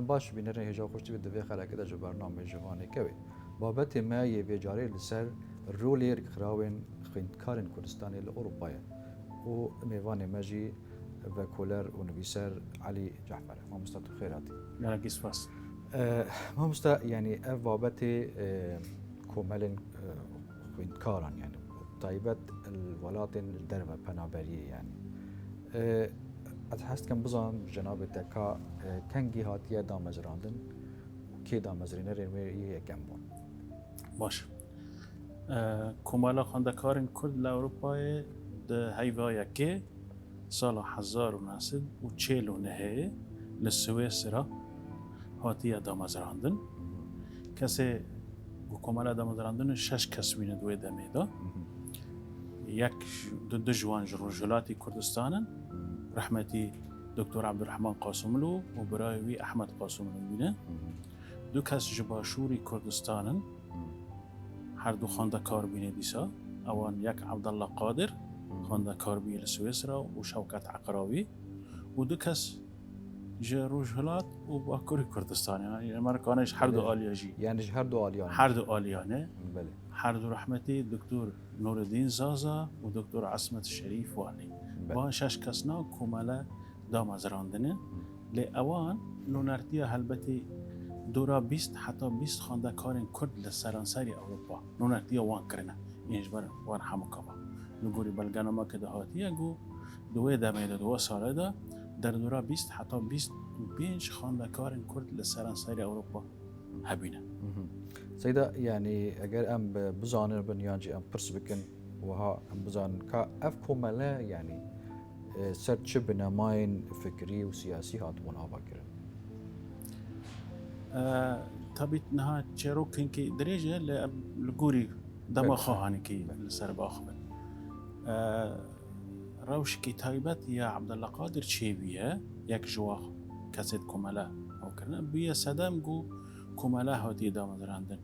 باش بینر هجا خوشتی به دوی خلقه دا جو برنامه جوانه که بابت ما یه بیجاره لسر رولی رکراوین خویندکارن کردستانی لأوروپایه و میوان مجی و کولر و نویسر علی جعفر. ما مستطيع خيراتي. لا كيس فاس. ما مست يعني بابت كمال خويندكارن يعني طيبت الولات دربه بنابريه يعني اتحست كم بزان جناب تكا كنجي هاتيه دامزراندن كي دامزرينه رمي كمبون باش كمال خواندکارن کرد لأوروپای ده هیوای که سال 1949 لسویسرا هاتیه دامزراندن کسی کمال دامزراندن 6 کس بینه دوی دمیدا یک دو جوان رجلاتی کردستانن رحمتی دکتر عبدالرحمن قاسملو و برایوی احمد قاسملو بینه دو کس جباشوری کردستانن هر دو خواندکار بینه دیسا اوان یک عبدالله قادر خواندکار بینه سویسرا و شوکت عقراوی و دو کس رجلات و باکوری کردستان یعنی امریکانش هر دو آلیاجی یعنی هر دو آلیانه هر دو آلیانه بله هر دو رحمتی دکتر نوردین زازا و دکتر عصمت شریف والی با 6 کسنا کماله دامزراندنه لی اوان نونرتیا هلبتی دورا 20 حتی 20 خواندکارن کرد لسرانسری اروپا نونرتیا وان کرنه اینش بر وان همکاوا نگوری بلگناما که دهاتیه گو دوی دمیده دو ساله ده در دورا 20 حتی 25 خواندکارن کرد لسرانسری اروپا هبینه سيدا يعني اگر ام بزانر بنيانجي ام برس بكن وها ام بزان كا اف كوملا يعني سر چه بنماين فكري وسياسي هاتون هوا كرن طبيت نها چرو كنكي درجه لغوري دما خواهاني كي لسر باخبن روش كي تايبت يا عبد الله قادر تشيبيه يك جوا كاسيت كوملا او كرنا بيا سدام جو كوملا هاتي دامدراندن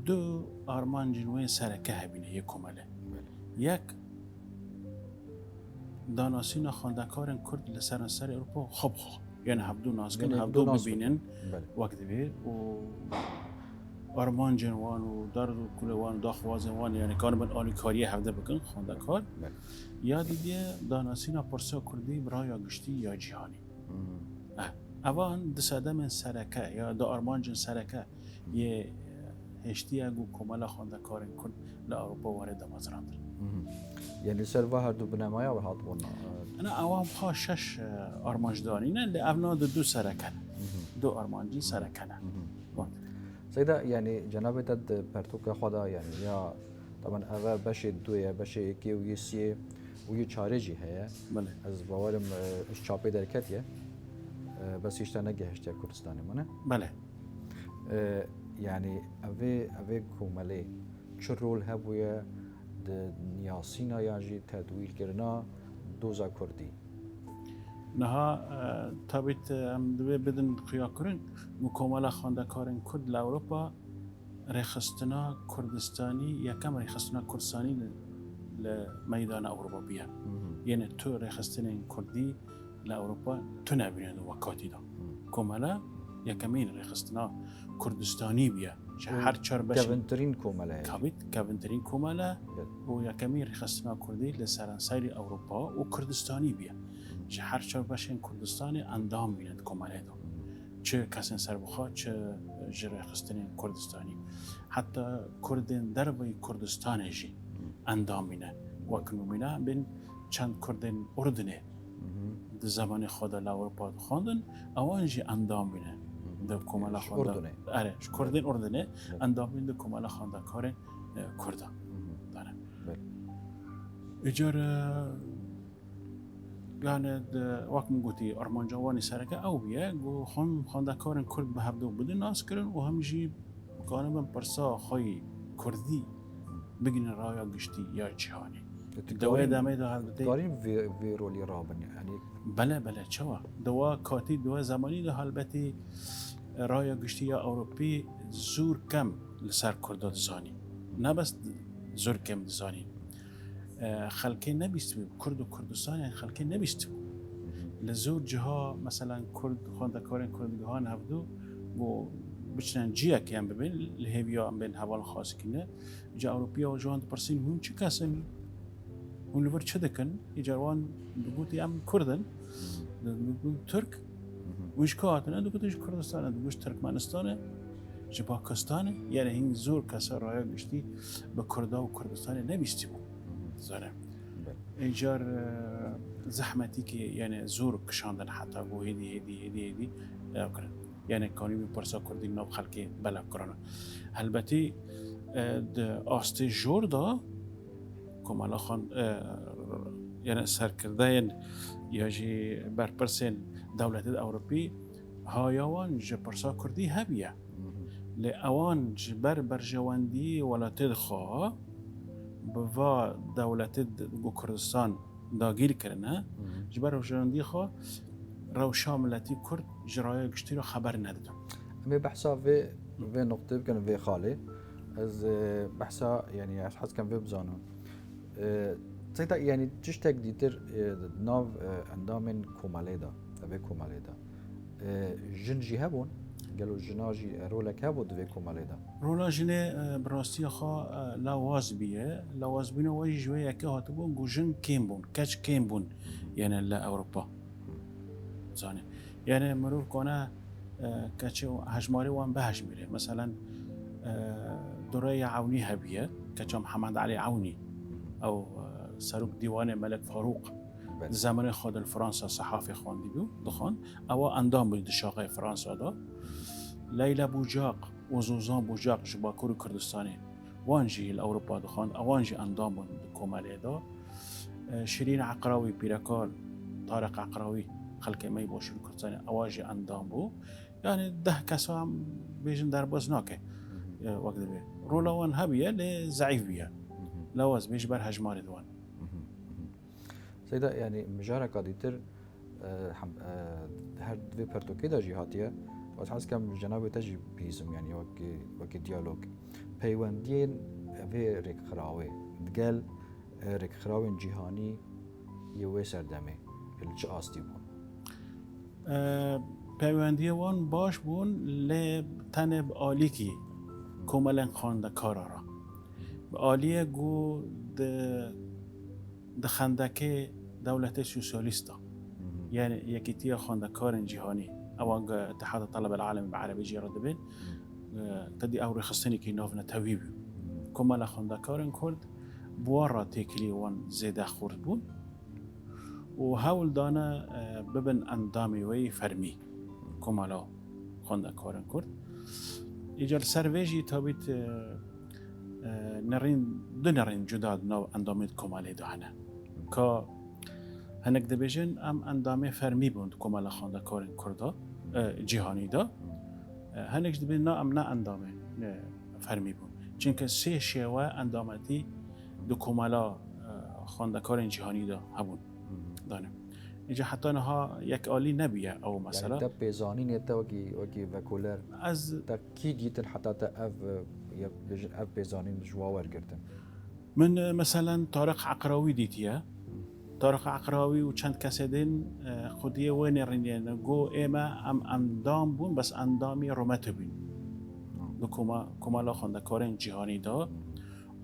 دو آرمان جنوين سرکه هبینه یک کماله یک داناسین خواندکارن کرد لسرانسر اروپا خوب یعنی هبدو ناسکن هبدو ببینن وقت بیر و آرمان جنوان و درد و کلوان و داخوازن وان یعنی کار من آنی کاریه هفته بکن خواندکار یا دیگه داناسین پرسا کردی برای گشتی یا جهانی اوان دساده من سرکه یا دا آرمان جن سرکه یه هشتیه گو کمالا خواندکارن کن لأوروپا وارد دامزراندن يعني سر هر دو بنمايا و هات بونا انا اوام خا 6 آرمانج دارينه لأبناء دو سركن دو آرمانجي سركن سيدا يعني جناب تد برتوك خدا يعني يا طبعا اول باش دويا باش يكي ويسي ويا چارجي هي بله از باورم شاپي دركتيه بس يشتنا گهشت كردستان منه بله يعني اوي كومالي چه رول هبويا نیاسینا یاجی تدویل کرنا دوزا کردی نها تابیت ام دوی بدن خیا کرن مکمل خواندکارن کرد لأوروپا رخصتنا کردستانی یکم رخصتنا کردستانی لمیدان اروپا بیا یعنی تو رخصتنا کردی لأوروپا تو نبینید وقتی دا کمالا یکمین رخصتنا کردستانی بیا هر چهار باشه کاونترین کومله کاونترین کومله و یکمی رخصتنا کردی لسرانسری اروپا و کردستانی بیا چه هر چهار باشه کردستانی اندام بیند کومله دو چه کسان سر بخواد چه جر رخصتنی کردستانی حتی کردن دربای کردستان جی اندام بینه و کنو بینه بین چند کردن اردنه در زمان خود لأوروپا خواندن اوانجی اندام بینه ده کمالا خواندن آره کردن اردنه اندامین ده کمالا خواندکار کردان داره اجاره یعنی وقت میگویی آرمان جوانی سرکه او بیه گو خواندکارن کرد به هفته بوده ناس کردن و همیشه کانم پرسا خواهی کردی بگین رایا گشتی یا جهانی دوای دامه ده هلبته داریم ویرولی رابن یعنی بله چوا دوا کاتی دوا زمانی ده هلبته رایا گشتی یا اروپی زور کم لسر کردات زانی نه بس زور کم زانی خلکه نبیست کرد و کردستان خلکه نبیست لزور جها مثلا کرد خواندکارن کردگان هفدو و بچنن جیا که هم ببین لهویا هم بین حوال خاص کنه جا اروپیا و جوان پرسین هم چه کسن هم لور چه دکن جوان دوگوتی هم کردن دوگوت ترک وش کاتنه دوگوتش کردستانه دوگوش ترکمنستانه جا پاکستانه یعنی این زور کسا رای گشتی به کردا و کردستانه نمیستی بود زاره ایجار زحمتی که یعنی زور کشاندن حتی گو هیدی کرد یعنی کانی می پرسا کردی ناب خلقی بلا کرانه البته آسته جور دا کمالا خان یعنی سرکرده یا جی برپرسین دولت اروپی هایوان جی پرسا کردی هبیه لی اوان جی برجواندی ولا تدخواه بوا دولت گو کردستان داگیر کرنه جبر برجواندی خواه رو شاملتی کرد جرایه گشتی رو خبر ندادم. اما بحثا في نقطة كان في خالي از بحثا يعني حس كان في بزانون تيتا يعني تشتاق ديتر ناف اندامن كوماليدا في كوماليدا جنجي هبون قالوا جناجي رولك هبو في كوماليدا رولا جنه براستی خوا لواز بیه لواز بینه وای جوی که هاتبون گوجن کیم بون کچ کیم بون یعنی لاوروبا زانه یعنی مرور کنه کچ هجماری وان به هجمیره مثلا دوره عونی هبیه کچ محمد علی عونی او سروک دیوان ملک فاروق زمان خود فرانسا صحافی خواندی بیو دخان او اندام بود شاقه فرانسا دا لیلا بوجاق وزوزان بوجاق جباکور کردستانی وانجی الاوروپا دخان اوانجی اندام بود کومالی دا شیرین عقراوی پیرکار طارق عقراوی خلق می باشور کردستانی اواجی اندام بود یعنی 10 کسا هم بیشن در باز ناکه وقت بی رولا وان هبیه لی ضعیف بیه لواز بیش بر هجمار دوان سيدا يعني مجارة ديتر هر دوی پرتوکی دا جهاتیه و حس کم جناب تجی بیزم يعني وکی دیالوگ پیوندین في ریک خراوی دگل ریک خراوین جهانی یوی سردمه الچه آستی بون پیوندی وان باش بون لی تنب آلی کی کمالن خانده کارا را آلیه گو دخندکه دولت سوسياليستا يعني يكيتيا خاندكار جهاني او اتحاد الطلبه العالمي بعربي جيرا دبن تدي اوري خصني كي نوفنا تويبي كما لا خاندكار كرد بورا تيكلي وان زيدا خورد بون وهاول دانا ببن اندامي وي فرمي كما لا خاندكار كرد يجر سرويجي تابيت نرين جداد نو اندامي كمالي دهنا که هنگ دبیجن ام اندامه فرمی بوند کمال خانده کارن کرده جهانی دا هنگش دبیجن نه ام نه اندامه فرمی بوند چونکه 3 شیوه اندامتی دو کمالا خانده کارن جهانی دا هبون دانم اینجا حتی نها یک عالی نبیه او مثلا يعني تبيزاني نيتا وكي فاكولر از تا كي جيت حتى تا اف بيزانين جواور گرتن من مثلا طارق عقراوی دیتیه طارق عقراوی و چند کسی دین خودیه وین رنین گو ایما ام اندام بون بس اندامی رومت بین دو کمالا خونده کارین جهانی دا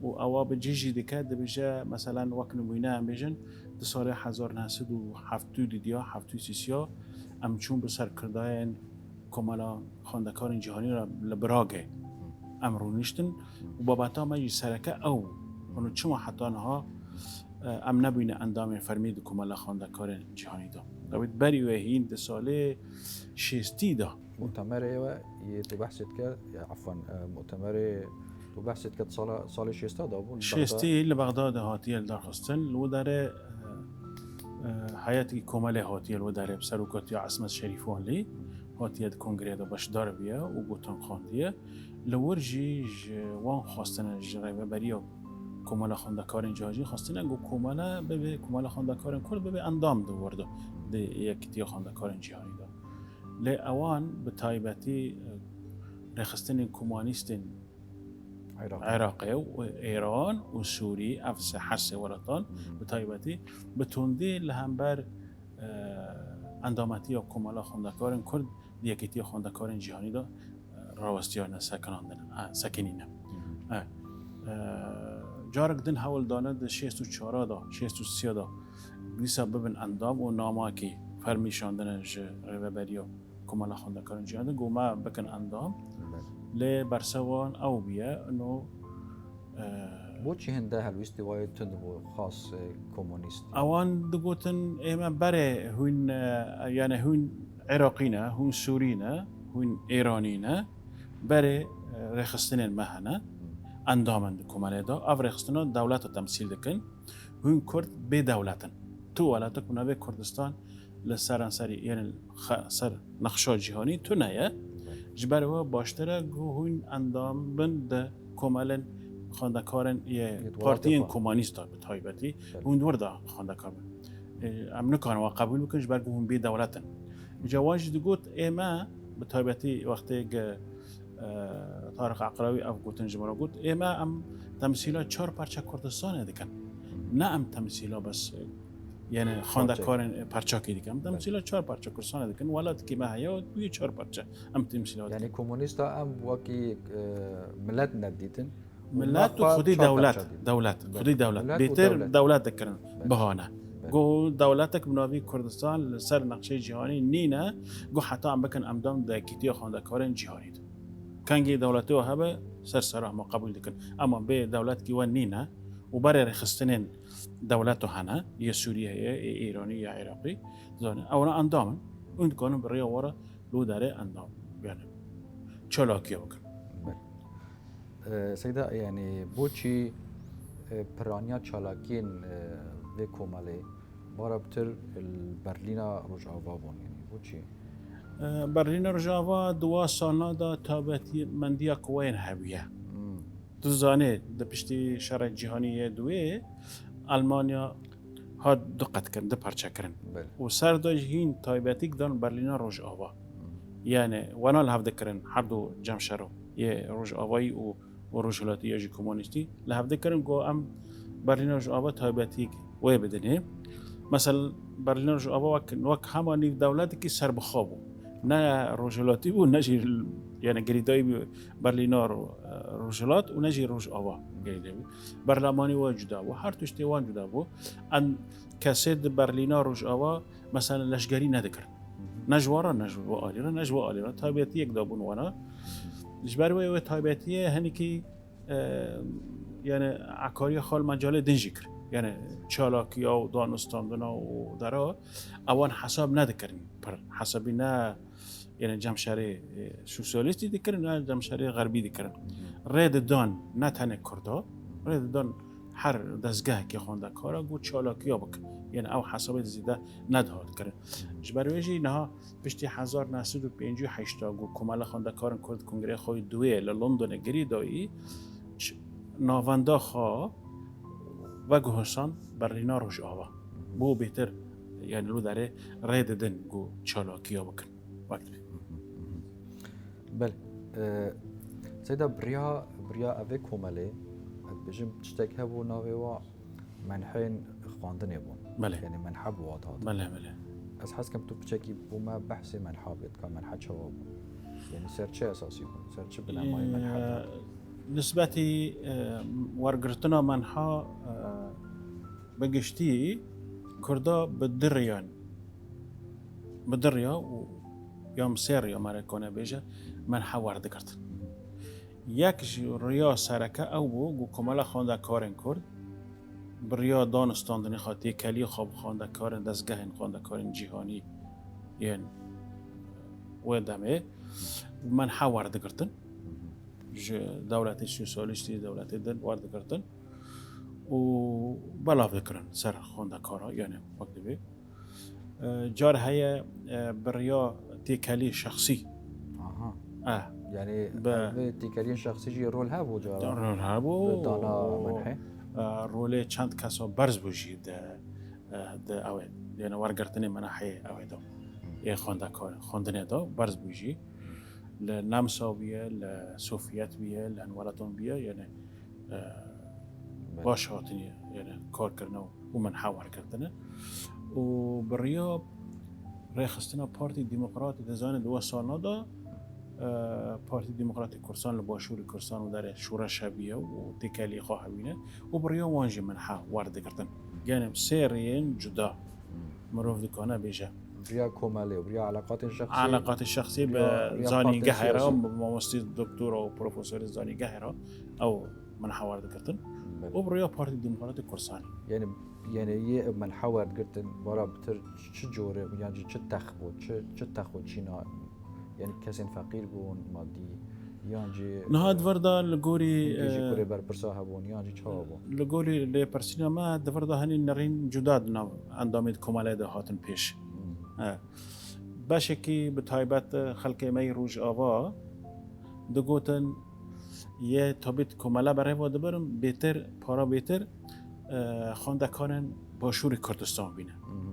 و اوا به جیجی دیکه دبیجه مثلا وقت نموینه هم بیجن ده سال 1970 دیدیا 73 ام چون به سر کرداین کمالا خونده کارین جهانی را لبراگه ام رو نیشتن و بابتا مجی سرکه او اونو چما حتی آنها ام نبینه اندام فرمید کمال خانده کار جهانی دا داوید بری و هین ده ساله 60 دا مؤتمر ايوه تو بحثت كه عفوا مؤتمر تو بحثت كه سال 60 دا بون 60 لبغداد هاتیه درخواستن لو داره حیاتی کمال هاتیه لو داره بسروکاتی عاصمت شریفوان لی هاتیه کنگره دا باش داره بیا و گوتن خواندیه لورجی وان خواستن جرای بریا کمال خاندکارن جهانی خواستن اگه کمال خاندکارن کرد به اندام دوورده ده یکیتی خاندکارن جهانی دا لی اوان به تایبتی رخستن کمانیستن عراقی و ایران و سوری افز حس ولطان به تایبتی به تندی لهم بر اندامتی یا کمالا خوندکارن کرد یکیتی خوندکارن جهانی دا راوستیان سکنینه جارک دن حول دانه ده 64 دا 63 دا دیسا ببین اندام و ناما که فرمیشاندن ریوبریو کمالا خوندکارن جهانی گوما بکن اندام لی برسوان او بیه انو بۆچی هەندە هەلویستی وایە تند بۆ خاص کۆمۆنیست ئەوان دەگوتن ئێمە بەرێ هون یانە هون عێراقینە هون سوورینە هون ئێرانینە بەرێ ڕێخستنێن مەهەنە ئەندامن کۆمەلێدا ئەو ڕێخستنە دەوڵەتە تەمسیل دەکەن هون کورد بێ دەوڵەتن تو وڵاتە کوونەبێ کوردستان لە سەرانسەری یعنی سەر نەخشا جیهانی تو نەیە ji ber we baştir e hûn endam bin di komelên xwendekarin yê partiyên komûnîstan bi taybetî hûn wir da xwendekar bin. Em nikarin we qebûl bikin ji ber ku hûn bêdewletin. Ji wan jî digot ême bi taybetî wextê Tariq Eqrawî ev gotin ji min got ême em temsîla çar parça Kurdistanê dikin. Ne em temsîla bes yani xwendekarin parçakê dikin. Em temsîla çar parça Kurdistanê dikin. Welatekî me heye bûye çar parça em temsîla dikin. Yani komûnîsta em wekî millet nedîtin ملت و خودی دولت خودی دولت بهتر دولت دکرن بهانه گو دولتک بناوی کردستان سر نقشه جهانی نینه گو حتی هم بکن امدام دکیتی خواندکارن جهانی ده کنگی دولتی و هبه سر ما قبول دکن اما به دولت کی و نینه و برای رخصتنین دولت هنه یا سوریه یا ایرانی یا عراقی زانه اونا اندامن اون کنن برای واره لو داره اندام یعنی چالاکی بکن سیدا یعنی بۆچی پرانیا چالاکین وێ کۆمەڵێ بارەبتر بەرلینا ڕۆژئاوا بوون یعنی بۆچی برلین ڕۆژاوا دوا ساڵاندا تابەتمەندیە قوەیان هەبووە دزانێ دە پشتی شەڕە جیهانیە دوێ ئەلمانیا هات دقەتکردن دە پارچەکردن و سەردۆژ هین تایبەتیکدان بەرلینا ڕۆژئاوا یعنی وەنا لە هەفدەکردن هەردوو جەمشەرۆ یه ڕۆژئاوایی و ڕۆژهەڵاتی یاژی کۆمۆنیستی لە هەفدەکردن گۆ ئەم بەرلینە ڕۆژئاوا تایبەتیک وێ بدنێ مەسەل بەرلینە ڕۆژئاوا وەک هەمان نیو دەوڵەتێکی سەربەخۆ بوو نه ڕۆژهەڵاتی بوو نەژی یعنی گریدایی بەرلینا ڕۆژهەڵات و نەژی ڕۆژئاوا گریدایی بوو بەرلەمانی وە جودا بوو هەر توشتێ وان جودا بوو ئەن کەسێ بەرلینا ڕۆژئاوا مەسەلەن لەشگەری نەدەکرد نەژوارە نەژوە ئالیرە نەژوە ئالیرە تایبەتیەکدا بوون وانە ji ber wê wê taybetiye henekî yani akariya xal mecalê din jî kir yani çalakiya û danostandina û dera ewan hesab nedikirin pir hesabî ne yani cemşerê sosyalîstî dikirin ne cemşerê xerbî dikirin rê didan ne tenê Kurda rê didan her dezgehekê xwendekara got çalakiya bikin yani ew hesabê zêde nedihat kirin ji ber wê jî niha piştî 1958 got komela xwendekarin Kurd Kongrê xwe duê li Londonê girî dayî navenda xwe veguhsan berlîna Rojava bû bêtir yani li derê rê didin got çalakiya bikin bel seyda biriya evê komelê bijim tiştek hebû navê wa menhên xwandinê bûn yani menhe bû wat hat ez hez kem tu piçekî bû me behsê menha bêt ka menhe çawa bû yani ser çi esasî bûn ser çi bilemayê menhe nisbetî wergirtina menha bi giştî Kurda bi diriyan û yam sê riya me kone bêje menhe werdikirtin yek ji riya sereke ew bû got komela xwendekarên Kurd bi riya danostandinê xwe têkelî xwe bi xwendekarên dezgehên xwendekarên cîhanî yên wê demê menhe werdikirtin ji dewletê sosyalîstî dewletê din werdikirtin û belav dikirin ser xwendekara yani wek divê car heye bi riya têkelî şexsî yani têkeliyên şexsî jî rol hebû cara rol hebû dana menhe rolê çend kesa berz bû jî di ew yani wergirtinê meneheyê ew da ê xwendekar xwendinê da berz bû jî li Nemsa bûye li Sovyet bûye li Enweletan bûye yani baş hatiniye yani karkirina û menhe wergirtine û bi riya ریخستنا پارتی دموکرات دزان 2 سال دا پارتی دموکرات کردستان لباشور کردستان و در شورا شبیه و تکالی خواهبینه و بریا وانجی منحا وارد کردن یعنی سریین جدا مروف دکانه بیجه بریا کوماله و بریا علاقات شخصی به زانیگه را ماموستی دکتر و پروفسور زانیگه را او منحا وارد کردن و بریا پارتی دموکرات کردستان یعنی یه منحا وارد کردن برای بتر چه جوره یعنی چه تخو چینا یعنی کسی فقیر بون مادی یانجی نهاد وردا لگوری کوری بر پرسا هبون یانجی چه هبون لگوری لپرسینا ما دوردا هنی نرین جداد نو اندامید کماله ده هاتن پیش باشه کی به تایبت خلق می روج آوا دگوتن یه تابیت کماله برای واد برم بهتر پارا بهتر خواندکارن باشور کردستان بینه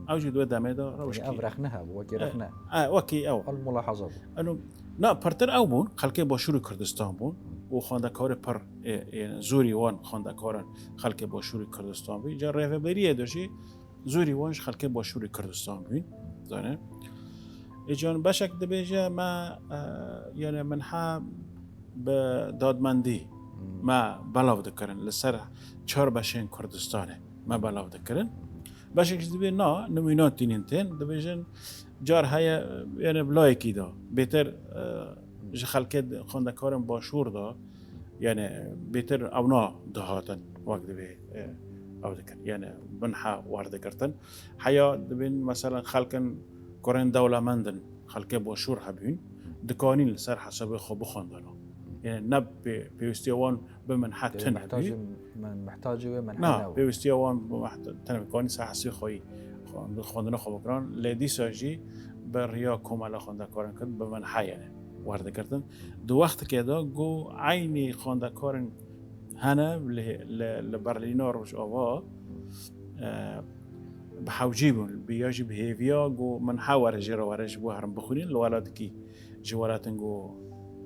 اوجی دو دمه دا روش کی افرخ نه وکی رخ نه وکی او الملاحظه بود انو نه پرتر او بون خلق باشور کردستان بون و خواندکار پر زوری وان خواندکارن خلق باشور کردستان بین جا رهبریه داشی زوری وانش خلق باشور کردستان بین دانه ایجان بشک دبیجه ما یعنی منحا به دادمندی ما بلاو دکرن لسر 4 بشین کردستانه ما بلاو دکرن بشک دبی نه نمونات تینتین دبیجن جار های یعنی بلایکی دا بهتر ج خلق خواندکارم باشور دا یعنی بهتر اونا دهاتن وقت دبی او دکر یعنی منحا وارد کردن حیا دبین مثلا خلقن کورن دولمندن خلق باشور هبین دکانین لسر حساب خوب خواندنا یعنی نب پیوستیوان به منحا تن محتاج نه پیوستیوان تنکانی سر حساب خویی خواندن خوب کران لیدی ساجی بر ریا کمال خواندکارن کرد به منحا یعنی وارد کردن دو وقت که دا گو عینی خواندکارن هنه لبرلینا روش آوا بحوجی بون بیاجی بهیویا گو منحا ورج بو هرم بخونین لولاد کی جوالاتن گو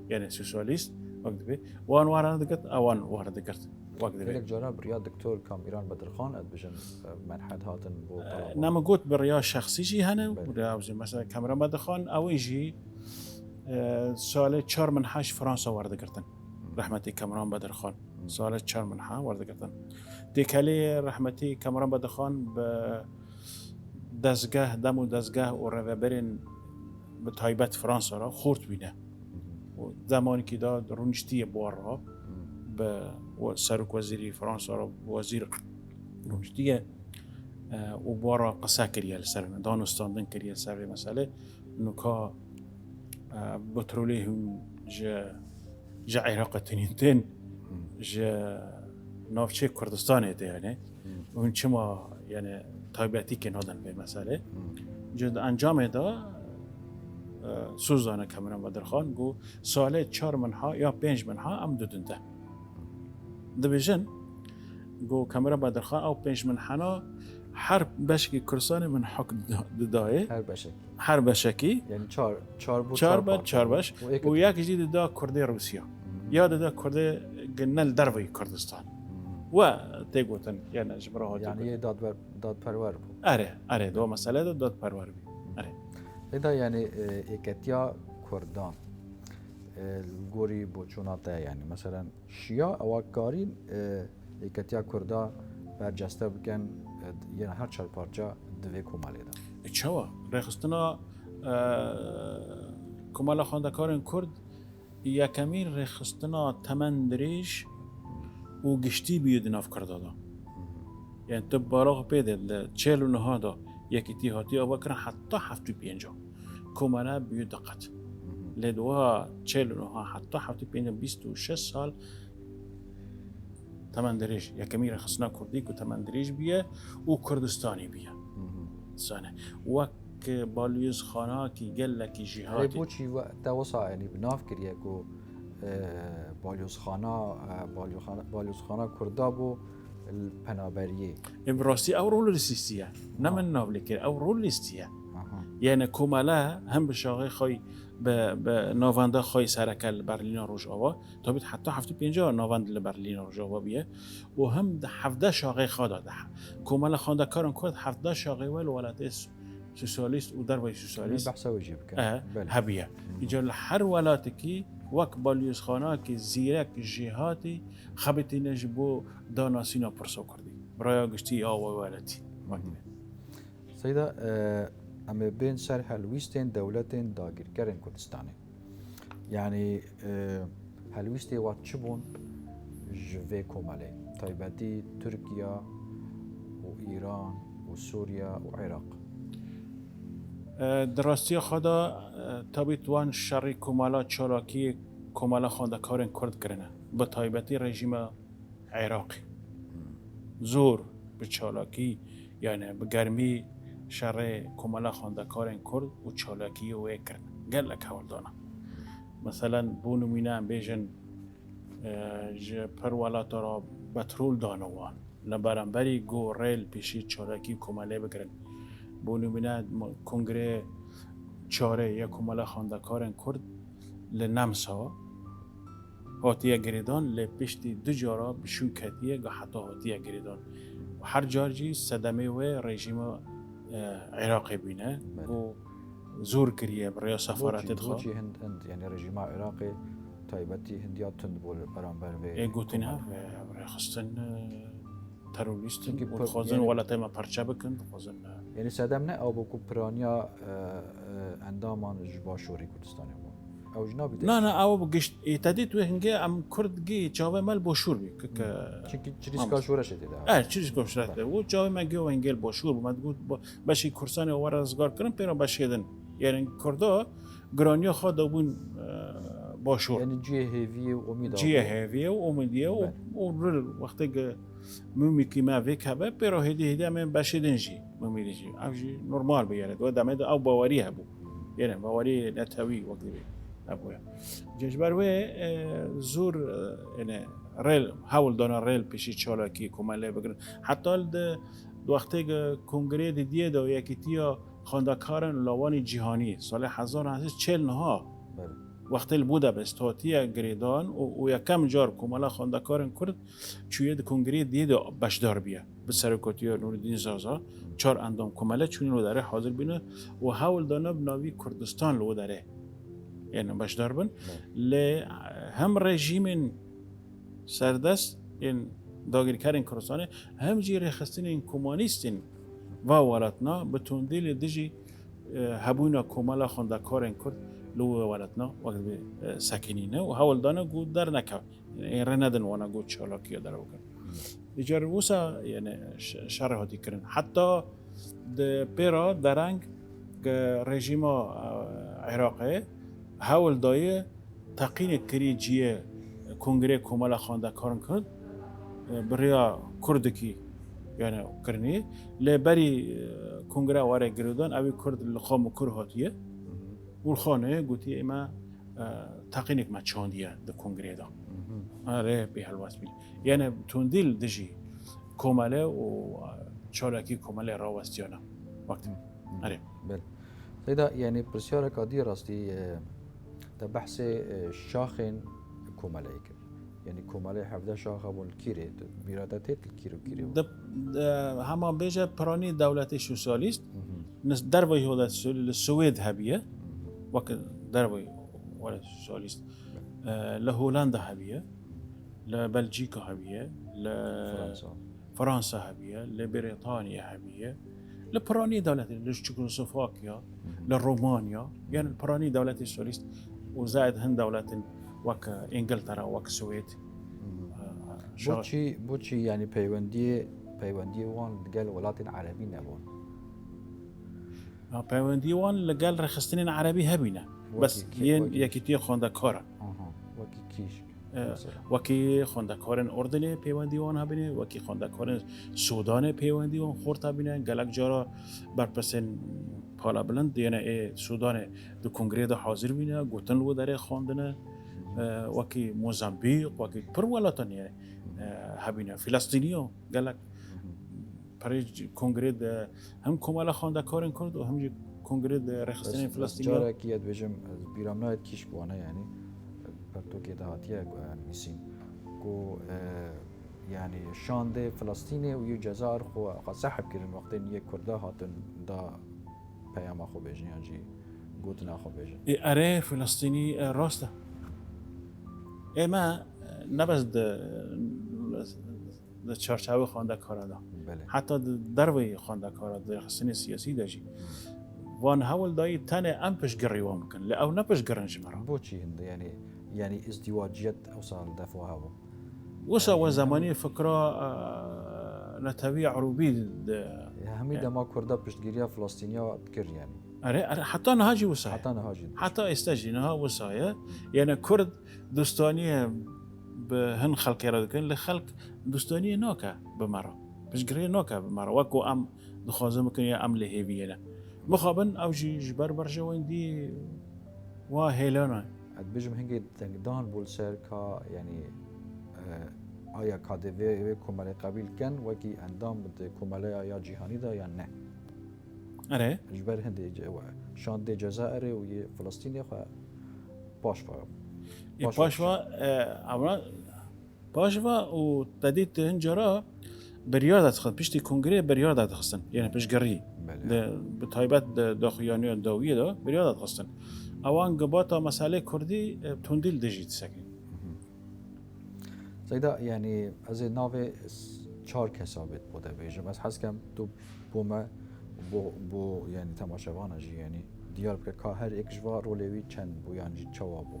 یعنی سوسیالیست وقت به وان وارد کرد اوان وارد کرد وقت به یک جناب ریا دکتر کامیران بدرخان اد بجن منحد هاتن بو نما گوت بریا شخصی جی هنه مثلا کامیران بدرخان اویجی سال 4 منحاش فرانسا وارد کردن رحمتی کامران بدرخان سال 4 منحا وارد کردن دیکلی رحمتی کامران بدرخان به دزگاه دمو دزگاه و رهبرین به تایبت فرانسا را خورد بینه و زمانی که داد رونشتی بوارا به سرک وزیری فرانسا را وزیر رونشتی و بوارا قصه کریه لسر دانستاندن کریه سر مسئله نکا بترولی هم جا عراق تنینتین جا نافچه کردستانه ده یعنی اون چما یعنی تایبتی که نادن به مسئله جد انجام دا سوزانه کامران بدرخان گو ساله 4 منحا یا 5 منحا هم دودنده دبیجن گو کامران بدرخان او 5 منحا هر بشکی کردستان منحا دادایه هر بشکی یعنی 4 بود 4 باش و یک جدید دا کرده روسیا یا دا کرده گنل دروی کردستان و تیگوتن یعنی جبراه یعنی داد پرور بود اره دو مسئله داد پرور بود ایدا یعنی اکتیا کردان گوری بوچوناته یعنی مثلا شیا اواکارین اکتیا کردا برجسته بکن یعنی هر 4 پارچه دوی کمالی دا چوا ریخستنا کمال خواندکارن کرد یکمی ریخستنا تمندریش و گشتی بیود ناف کرده دا یعنی تو باراغ پیده 49 دا یکی تیهاتی آوا کرن حتی 75 کماله بیود دقت لدوها 49 حتی 75 26 سال تمندریش یکمی ریخستنا کردی که تمندریش بیه و کردستانی بیه سانه وک بالیوز خانه کی گله کی جهادی بوچی و دوسا یعنی بناف کریه کو بالیوز خانه کردا بو الپنابریه امراستی او رول لیستیه نه من ناولی کرد او رول لیستیه یعنی کماله هم به شاقه خواهی به ناونده خواهی سرکل برلین روژاوا تا بید حتی 75 ناوند لبرلین روژاوا بیه و هم 17 شاقه خواه داده کماله خانده کارن کرد 17 شاقه ول ولد سوسیالیست و دروی سوسیالیست بحث وجه بکن بله هبیه اینجا هر ولاتی وک بالیوز خانه که زیرک جهاتی خبتی نجبو داناسینا پرسو کردی برای گشتی آوا ولاتی سیدا اما بین سر هلویستین دولتین داگیرکرین کردستانی یعنی هلویستی وات چبون جوه کوماله تایبتی ترکیه و ایران و سوریا و عراق دراستی خدا تابیت وان شری کومالا چالاکی کومالا خواندکارن کرد کرنه به تایبتی رژیم عراقی زور به چالاکی یعنی به گرمی شر کومالا خواندکارن کرد و چالاکی و کرن گلک حول دانه مثلا بو نمونه بیجن پر ولات را بترول دانوان لبرانبری گو ریل پیشی چالاکی کوماله بکرن بو نمونه کنگره چاره یا کومالا خواندکارن کرد لنمسا هاتیه گریدان لپشتی دو جارا بشون کتیه گه حتی هاتیه گریدان و هر جارجی صدمه و رژیم عراقی بینه و زور کریه برای سفارت دخواه بوچی هند یعنی رژیم عراقی تایبتی هندیات تند بول برانبر و گوتینه برای خستن تروریستن چونکه و خوازن ولایت ما پرچه بکن خوازن یعنی صدم نه او بکو پرانیا اندامان جبا شوری کردستانی بو او جنابی ده نه او بگشت ایتادیت و هنگه ام کردگی چاوه مال باشور بی که چونکه چریسکا شوره شده ده چیزی که شده و چاوه مگه و هنگه باشور بود گفت باشی کرسان وار ازگار کردن پیرا باشیدن یعنی کردا گرانیا خود بون باشور یعنی جیه هیوی و امید جیه هیوی و امیدیه و وقتی که مومی که ما ویکه پیرا هدی هم باشیدن جی مومی جی اوجی نرمال بیاره و دمه او باوری هبو یعنی باوری نتوی وقتی بی ابویا جشبروه زور یعنی ریل حاول دانا ریل پیشی چالاکی کوماله بگرن حتی وقتی که کنگره دیگه دو یکی تیا خواندکارن لاوانی جهانی سال 1949 وقتی بوده به استاتیا گریدان و یکم جار کومالا خواندکارن کرد چوید کنگره دیگه بشدار بیا به سرکوتیا نوردین زازا 4 اندام کوماله چون لو داره حاضر بینه و حاول دانا بناوی کردستان لو داره یعنی باشدار بن ل هم رژیم سردست این داگیرکارن کردستان هم جی رخصتین این کمونیستین و ولاتنا به تندیل دیجی هبونا کومالا خواندکارن کرد لو ولاتنا وقت به سکنینه و حال دانه گود در نکه این رندن وانا گود چالاکی در وکر دیگر وسا یعنی شرحاتی کردن حتی د پیرا درنگ رژیم عراقی حاول دایه تقین کری جیه کنگره کومالا خواندکارن کرد بریا کردکی یعنی کرنی لبری کنگره واره گردان اوی کرد لخام کر هاتیه و خانه گوتی اما تقینک ما چاندیه د کنگره دا آره به حلواس بی یعنی توندیل دجی کوماله و چالاکی کوماله راوستیانا وقت آره بله سیدا یعنی پرسیار کادی راستی ده بحث شاخن کوماله کرد یعنی کوماله 17 شاخه بول کیره میرادت کیرو همه بیجه پرانی دولت سوسیالیست نس دروی هودا السويد هبیه وقت دروی ولا سوسیالیست لهولندا هبیه لبلجيكا هبیه لفرنسا هبیه لبريطانيا هبیه لپرانی دولت لچکسلواکیا لرومانیا یعنی پرانی دولت سوسیالیست و زائد هند دولت وك انجلترا وك السويد بوچی یعنی پیوندی وان لگل ولات عربی نبون پیوندی وان لگل رخصتین عربی هبینه بس یکی تی خواندکاره وکی کیش وکی خواندکارن اردن پیوندی وان هبینه وکی خواندکارن سودان پیوندی وان خورد هبینه گلک جارا برپسن پالا بلند یعنی سودان دو کنگره دا حاضر بینه گوتن لو داره خواندنه وکی موزامبیق وکی پر ولاتن یعنی هبینه فلسطینیو گلک برای کنگره هم کومالا خواندکارن کرد و هم کنگره رخصتین فلسطینیو جاره کی ادویجم بیرام ناید کیش بوانه یعنی پرتو که دهاتیه میسین کو يعني شانده فلسطيني ويو جزائر خو صاحب كرن وقتين يك كردا هاتن دا پیام خو بیجن یا جی گوتنا خو بیجن اره فلسطینی راسته اما نباز د چارچوب خوانده کارا دا بله حتی دروی خوانده کارا در خصنی سیاسی داشی وان حول دایی تنه ام پش گری وام کن ل او نپش گرنج مرا بو چی هنده یعنی ازدواجیت اوصال دفعه هوا وسا و زمانی فکرا نتوی عروبی همین دما کرده پشتگیری فلسطینیا بکر یعنی اره حتی نهاجی وسا حتی نهاجی حتی استاجی نها وسایه یعنی کرد دوستانی به هن خلق را دکن لخلق دوستانی ناکه به مرا پشگری ناکه به مرا وکو ام دخوازه مکنی ام لهیویه نه مخابن او جبر برجه ویندی و هیلانا اد بجم هنگی دان بول سر کا یعنی آیا کادوی کمال قبیل کن وکی اندام بده کمال آیا جهانی دا یا نه اره جبر هندی شان دی جزائر و یه فلسطینی خو پاشوا اولا پاشوا و تدید هنجرا بریاد خد پشتی کنگره بریاد خستن یعنی پشگری به تایبت داخلیانی داویه دا بریاد خستن اوان گباتا مسئله کردی تندیل دجید سکن زیدا یعنی از ناو 4 کسابت بوده بیجم از حس کم تو بومه بو یعنی تماشاوانه جی یعنی دیار که که هر یک جوا رولوی چند بو یعنی چوا بو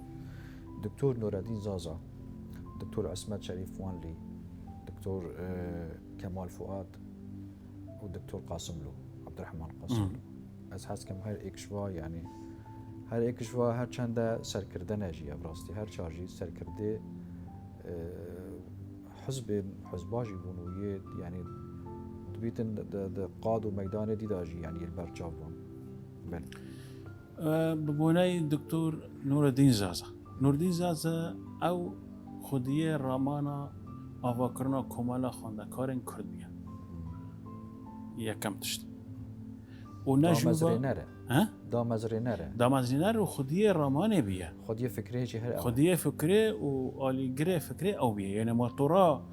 دکتور نورالدین زازا دکتور اسمت شریف وانلی دکتور کمال فؤاد و دکتور قاسم لو عبدالرحمن قاسم لو از حس کم هر یک جوا یعنی هر یک جوا هر چند سرکردن جی براستی هر چارجی سرکرده حزباجی بونویه یعنی دبیتن د قاد و میدان دیداجی یعنی البرچاو بون بله ببونای دکتور نورالدین زازا نورالدین زازا او خودیه رامانا آواکرنا کمالا خواندکارن کرد بیان یکم تشت و دامزری نره دامزری نره دامزری نره و خودیه رامانه بیه خودیه فکره چی هر خودیه فکره و آلیگره فکره او بیه یعنی موتورا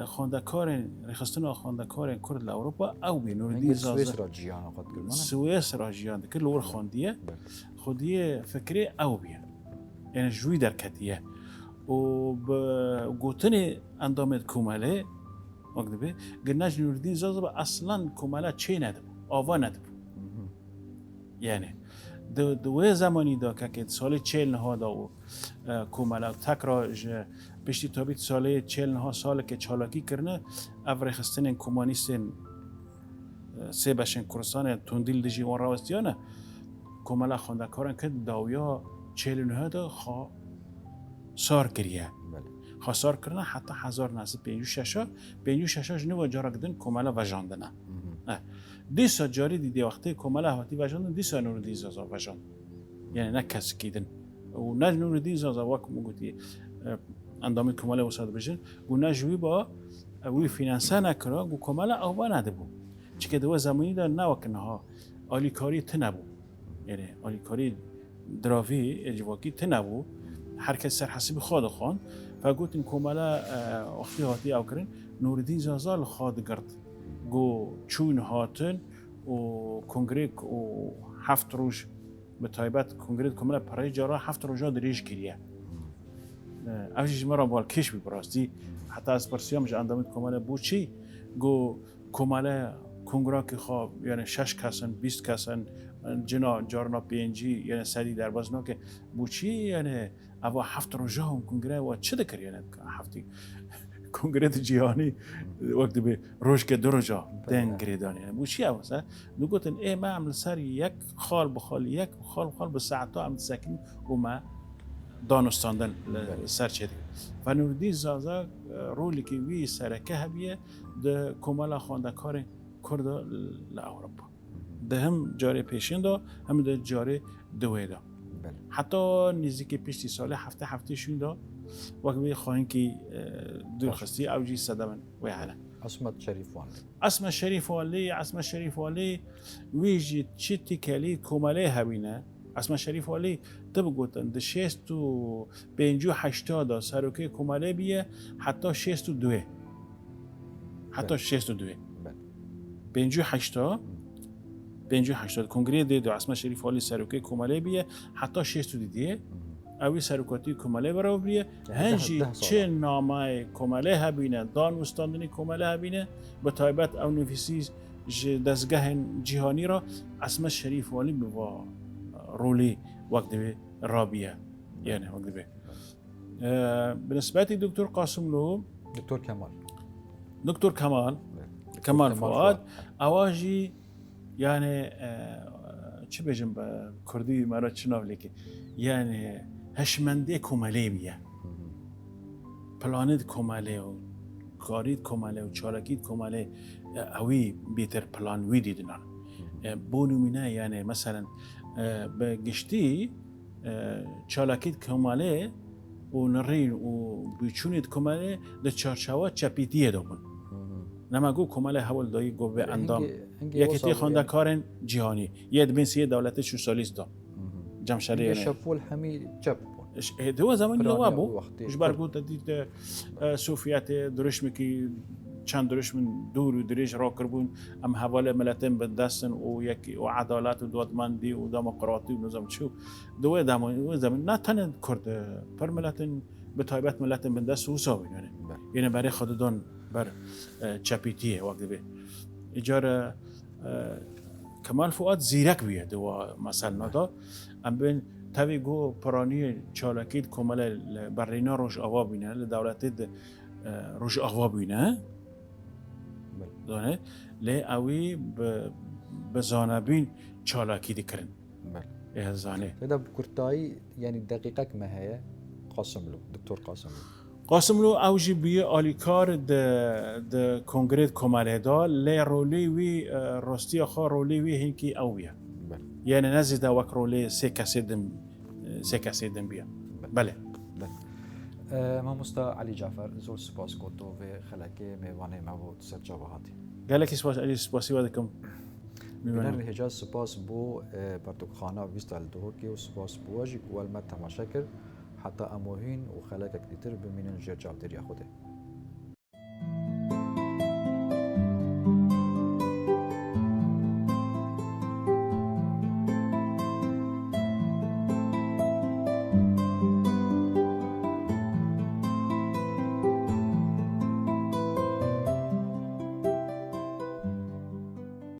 خواندکارن رخصتنا خواندکارن کرد لاوروپا او بیه نورالدین زازا سوئیس را جیان خود کرد سوئیس را جیان که لور خواندیه خودیه فکره او بیه یعنی جوی در کتیه و به گوتن اندامت کوماله مقدبه گناج نورالدین زازا با اصلا کوماله چی ندب آوا ندب یعنی دو زمانی دا که سال 40 ها دا و کوماله تکرار پشتی تابیت سال 40 ها سال که چالاکی کرنه افرخستن کمونیستن سه بشن کرسان تندیل دجی وان راوستیانه کوماله خواندکارن که داویا 49 دا خواه سار کریه خواه سار کرنه حتی 1956 جنو جارا کدن کوماله وجاندنه دیسا جاری دیدی وقتی کوماله هاتی وجاندن دیسا نورالدین زازا وجاند یعنی نه کس کیدن و نه نورالدین زازا واکم گوتی اندام کوماله وساد بجن و نه جوی با وی فینانسه نکرا و کوماله آوا نده بو چکه دو زمانی دا نوکنه ها آلیکاری تنبو یعنی آلیکاری دراوی اجواکی تنبو هر کس سر حسب خود خوان فقلت إن كملا وقتی هاتی او کرن نورالدین زازا لخواد گرد گو چون هاتن و کنگریک و 7 روز به تایبت کنگریک کملا پرای جارا 7 روزا دریج کریه اوشیش مرا بال کش بی براستی حتی از پرسیامش اندامت کملا بو چی گو کملا کنگراک خواب یعنی 6 کسن 20 کسن جنا جارنا پینجی یعنی سدی در بازنا که بو چی یعنی اوا 7 روزا هم کنگره و چه دکر یعنی هفتی کنگره جهانی وقتی به روز که 2 روزا دنگری دانی یعنی بو چی اوسه نو گفتن ای ما عمل سر یک خال بخال یک خال بخال به ساعتا عمل سکن و ما دانستاندن سر چه دیگه و نورالدین زازا رولی که وی سرکه هبیه ده کمالا خواندکار کرد لاوروپا ده هم جاری پیشین دا هم ده جاری دوی دا حتی نزدیک پیشتی ساله هفته شون دا وقتی خواهیم که درخستی اوجی صدمن وی حالا اسمت شریف والی ویجی چی تکلی کماله هبینه اسمت شریف والی تب گفتن ده 658 سروکه کماله بیه حتی 62 حتی 62 58 58 کنگره دی دو عاصمه شریف والی سروکی کماله بیه حتی 6 تو دیدیه اوی سرکاتی کماله برای بیه هنجی چه نامه کماله هبینه دان استاندنی کماله هبینه به تایبت او نفیسی دستگاه جهانی را عاصمه شریف والی به رولی وقت به رابیه یعنی وقت به بالنسبه دکتر قاسم لو دکتر کمال فؤاد اواجی یعنی چه بجم با کردی مرا چناولی که یعنی هشمنده کماله بیه پلانت کماله و کارید کماله و چالکید کماله اوی بیتر پلان وی دیدنان بونومینه یعنی مثلا به گشتی چالکید کماله و نرین و بیچونید کماله ده چارچوات چپیتیه دابون نمگو کماله حول دایی گو به اندام یکی خونده کارن جهانی یه بینسیه دولت شو سالیس دا جمشره یعنی شفول همی چپ دو زمان لوابو اش برگو تدید سوفیات درش مکی چند درش من دور و درش را کربون ام حواله ملتين بدستن و یکی و عدالت و دادمندی و دموکراسی و نظام چو دو زمان نه تن کرد پر ملتين به تایبت ملتين بدست و ساوی یعنی برای خوددان بر چپیتیه وقتی به اجاره کمال فؤاد زیرک بیاد و مثلا دا ام بین تابی گو پرانی چالکید کمال برینا روش آوا بینه لدولت روش آوا بینه دانه لی اوی بزانبین چالکید کرن اه زانه هذا بكرتاي يعني دقيقة ما هي قاسم له دكتور قاسم لو اوجی بیه آلیکار د کنگره کماله دا لی رولی وی راستی آخا رولی وی هنکی او بیه یعنی نزیده وک رولی سه کسی دم بیه بله ما مستا علی جعفر زول سپاس کوتو و خلاکه میوانه مواد سرجاوهاتی گله سپاس علی سپاسی ودکم میوانه الحجاز سپاس بو برتقخانه ویستال دو که و سپاس بو اجی کول ما تماشا کرد حتی اموهین و خلاک کلیتر بمینن جر جابدری خوده